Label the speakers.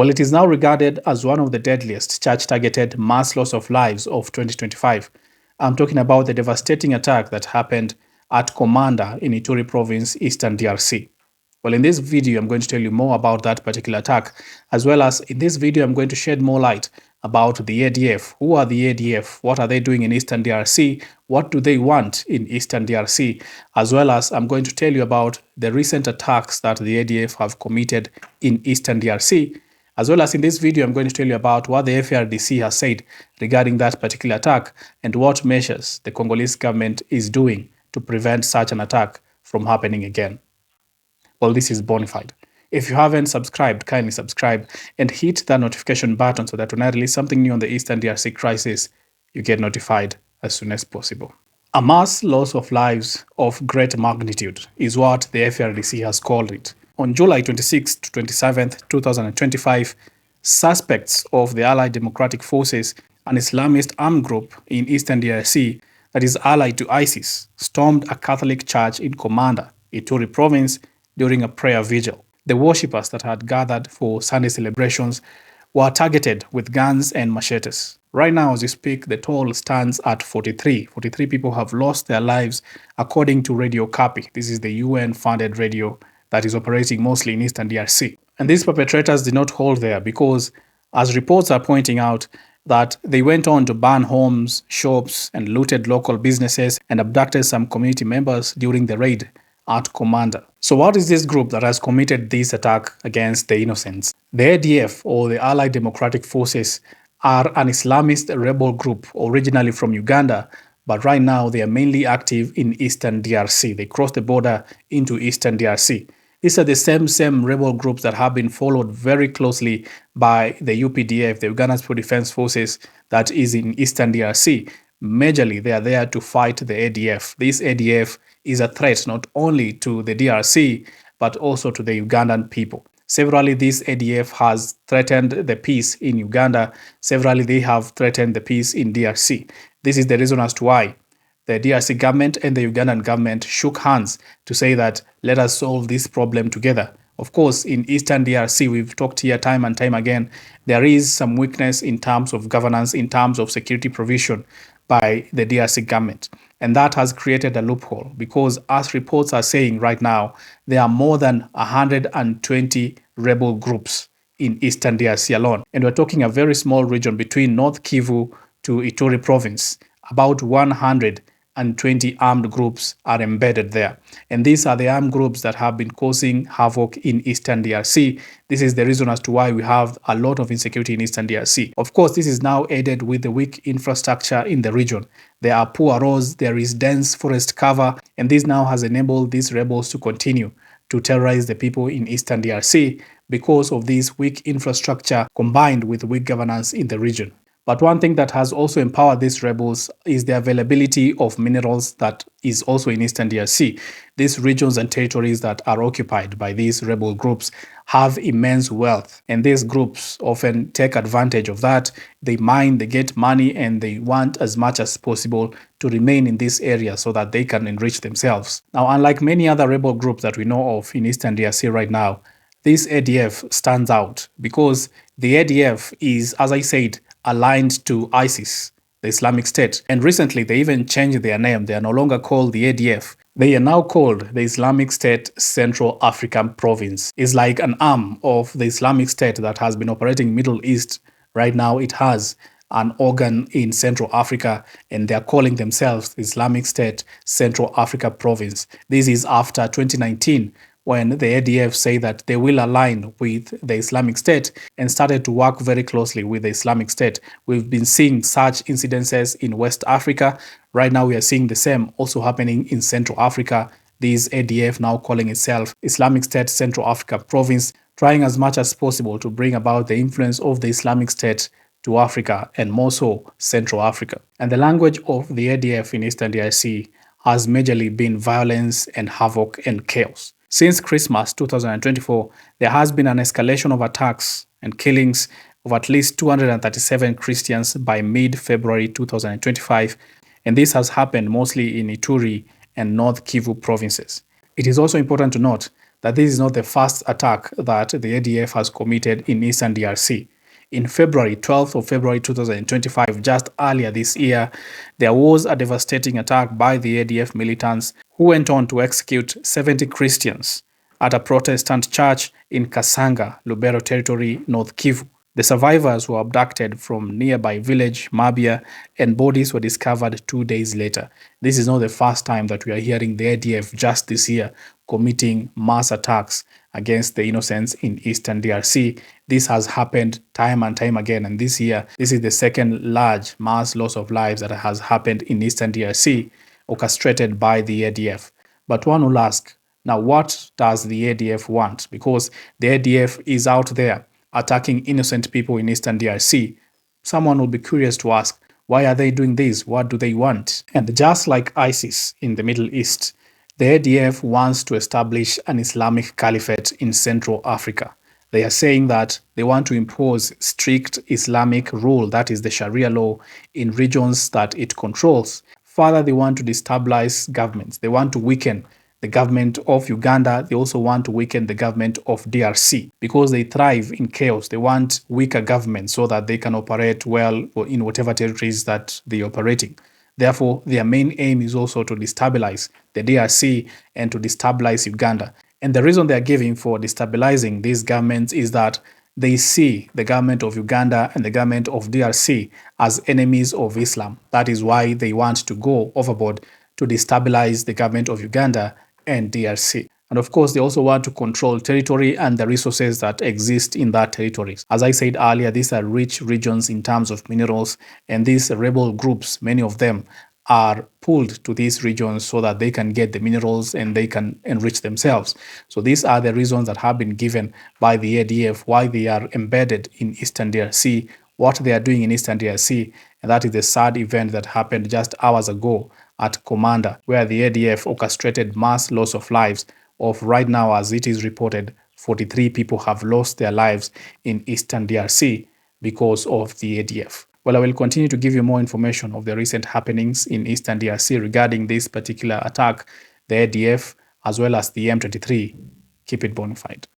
Speaker 1: Well, it is now regarded as one of the deadliest church-targeted mass loss of lives of 2025. I'm talking about the devastating attack that happened at Komanda in Ituri province, Eastern DRC. Well, in this video, I'm going to tell you more about that particular attack, as well as in this video, I'm going to shed more light about the ADF. Who are the ADF? What are they doing in Eastern DRC? What do they want in Eastern DRC? As well as I'm going to tell you about the recent attacks that the ADF have committed in Eastern DRC. As well as in this video, I'm going to tell you about what the FARDC has said regarding that particular attack and what measures the Congolese government is doing to prevent such an attack from happening again. Well, this is Bonafide. If you haven't subscribed, kindly subscribe and hit that notification button so that when I release something new on the Eastern DRC crisis, you get notified as soon as possible. A mass loss of lives of great magnitude is what the FARDC has called it. On July 26 to 27, 2025, suspects of the Allied Democratic Forces, an Islamist armed group in Eastern DRC that is allied to ISIS, stormed a Catholic church in Komanda, Ituri province, during a prayer vigil. The worshippers that had gathered for Sunday celebrations were targeted with guns and machetes. Right now, as we speak, the toll stands at 43. 43 people have lost their lives, according to Radio Kapi. This is the UN-funded radio that is operating mostly in Eastern DRC. And these perpetrators did not hold there because, as reports are pointing out, that they went on to burn homes, shops, and looted local businesses and abducted some community members during the raid at Komanda. So what is this group that has committed this attack against the innocents? The ADF, or the Allied Democratic Forces, are an Islamist rebel group originally from Uganda, but right now they are mainly active in Eastern DRC. They crossed the border into Eastern DRC. These are the same rebel groups that have been followed very closely by the UPDF, the Ugandan People Defense Forces, that is in Eastern DRC. Majorly, they are there to fight the ADF. This ADF is a threat not only to the DRC, but also to the Ugandan people. Severally, this ADF has threatened the peace in Uganda. Severally, they have threatened the peace in DRC. This is the reason as to why the DRC government and the Ugandan government shook hands to say that let us solve this problem together. Of course, in Eastern DRC, we've talked here time and time again, there is some weakness in terms of governance, in terms of security provision by the DRC government. And that has created a loophole because, as reports are saying right now, there are more than 120 rebel groups in Eastern DRC alone. And we're talking a very small region between North Kivu to Ituri province. About 120 armed groups are embedded there. And these are the armed groups that have been causing havoc in Eastern DRC. This is the reason as to why we have a lot of insecurity in Eastern DRC. Of course, this is now aided with the weak infrastructure in the region. There are poor roads, there is dense forest cover, and this now has enabled these rebels to continue to terrorize the people in Eastern DRC because of this weak infrastructure combined with weak governance in the region. But one thing that has also empowered these rebels is the availability of minerals that is also in Eastern DRC. These regions and territories that are occupied by these rebel groups have immense wealth, and these groups often take advantage of that. They mine, they get money, and they want as much as possible to remain in this area so that they can enrich themselves. Now, unlike many other rebel groups that we know of in Eastern DRC right now, this ADF stands out because the ADF is, as I said, aligned to ISIS, the Islamic State. And recently, they even changed their name. They are no longer called the ADF. They are now called the Islamic State Central African Province. It's like an arm of the Islamic State that has been operating Middle East. Right now, it has an organ in Central Africa, and they are calling themselves the Islamic State Central Africa Province. This is after 2019, when the ADF say that they will align with the Islamic State and started to work very closely with the Islamic State. We've been seeing such incidences in West Africa. Right now, we are seeing the same also happening in Central Africa. This ADF now calling itself Islamic State Central Africa Province, trying as much as possible to bring about the influence of the Islamic State to Africa and more so Central Africa. And the language of the ADF in Eastern DRC has majorly been violence and havoc and chaos. Since Christmas 2024, there has been an escalation of attacks and killings of at least 237 Christians by mid-February 2025, and this has happened mostly in Ituri and North Kivu provinces. It is also important to note that this is not the first attack that the ADF has committed in Eastern DRC. In February, 12th of February 2025, just earlier this year, there was a devastating attack by the ADF militants who went on to execute 70 Christians at a Protestant church in Kasanga, Lubero Territory, North Kivu. The survivors were abducted from nearby village Mabia, and bodies were discovered 2 days later. This is not the first time that we are hearing the ADF just this year committing mass attacks against the innocents in Eastern DRC. This has happened time and time again, and this year, this is the second large mass loss of lives that has happened in Eastern DRC, orchestrated by the ADF. But one will ask, now what does the ADF want? Because the ADF is out there attacking innocent people in Eastern DRC. Someone will be curious to ask, why are they doing this? What do they want? And just like ISIS in the Middle East, the ADF wants to establish an Islamic caliphate in Central Africa. They are saying that they want to impose strict Islamic rule, that is the Sharia law, in regions that it controls. Further, they want to destabilize governments. They want to weaken the government of Uganda. They also want to weaken the government of DRC because they thrive in chaos. They want weaker governments so that they can operate well in whatever territories that they are operating. Therefore, their main aim is also to destabilize the DRC and to destabilize Uganda. And the reason they are giving for destabilizing these governments is that they see the government of Uganda and the government of DRC as enemies of Islam. That is why they want to go overboard to destabilize the government of Uganda and DRC. And of course, they also want to control territory and the resources that exist in that territory. As I said earlier, these are rich regions in terms of minerals, and these rebel groups, many of them, are pulled to these regions so that they can get the minerals and they can enrich themselves. So these are the reasons that have been given by the ADF why they are embedded in Eastern DRC, what they are doing in Eastern DRC, and that is the sad event that happened just hours ago at Komanda, where the ADF orchestrated mass loss of lives of, right now, as it is reported, 43 people have lost their lives in Eastern DRC because of the ADF. Well, I will continue to give you more information of the recent happenings in Eastern DRC regarding this particular attack, the ADF, as well as the M23. Keep it bona fide.